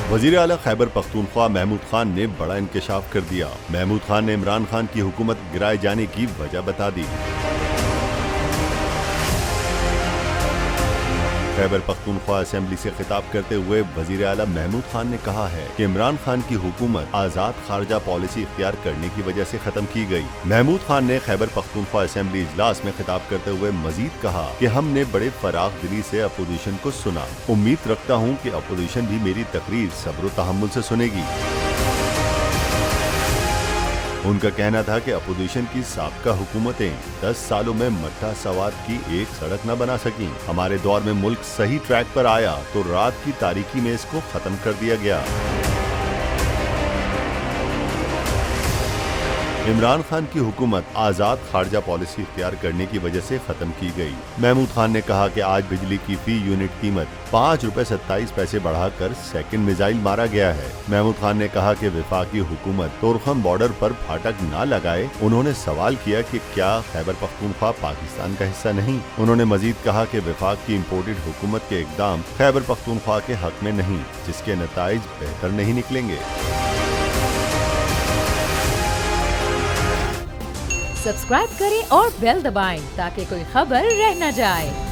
वजीर आला खैबर पख्तूनख्वा महमूद खान ने बड़ा इंकशाफ कर दिया। महमूद खान ने इमरान खान की हुकूमत गिराए जाने की वजह बता दी। खैबर पख्तूनख्वा असेंबली से खिताब करते हुए वजीर आला महमूद खान ने कहा है कि इमरान खान की हुकूमत आज़ाद खारजा पॉलिसी इख्तियार करने की वजह से खत्म की गई। महमूद खान ने खैबर पख्तूनख्वा असेंबली इजलास में खिताब करते हुए मजीद कहा कि हमने बड़े फराग दिली से अपोजिशन को सुना। उम्मीद रखता हूँ कि अपोजिशन भी मेरी तकरीर सब्र तहम्मुल से सुनेगी। उनका कहना था कि अपोजिशन की साबका हुकूमतें 10 सालों में मट्टा सवार की एक सड़क न बना सकी। हमारे दौर में मुल्क सही ट्रैक पर आया तो रात की तारीकी में इसको खत्म कर दिया गया। इमरान खान की हुकूमत आज़ाद खारजा पॉलिसी इख्तियार करने की वजह से खत्म की गई। महमूद खान ने कहा कि आज बिजली की फी यूनिट कीमत 5 रुपए 27 पैसे बढ़ाकर सेकंड मिसाइल मारा गया है। महमूद खान ने कहा कि वफाकी हुकूमत तोरखम बॉर्डर पर फाटक न लगाए। उन्होंने सवाल किया कि क्या खैबर पख्तूनख्वा पाकिस्तान का हिस्सा नहीं। उन्होंने मजीद कहा कि वफाक की इम्पोर्टेड हुकूमत के इकदाम खैबर पख्तूनख्वा के हक में नहीं, जिसके नताइज बेहतर नहीं निकलेंगे। सब्सक्राइब करें और बेल दबाएं ताकि कोई खबर रह न जाए।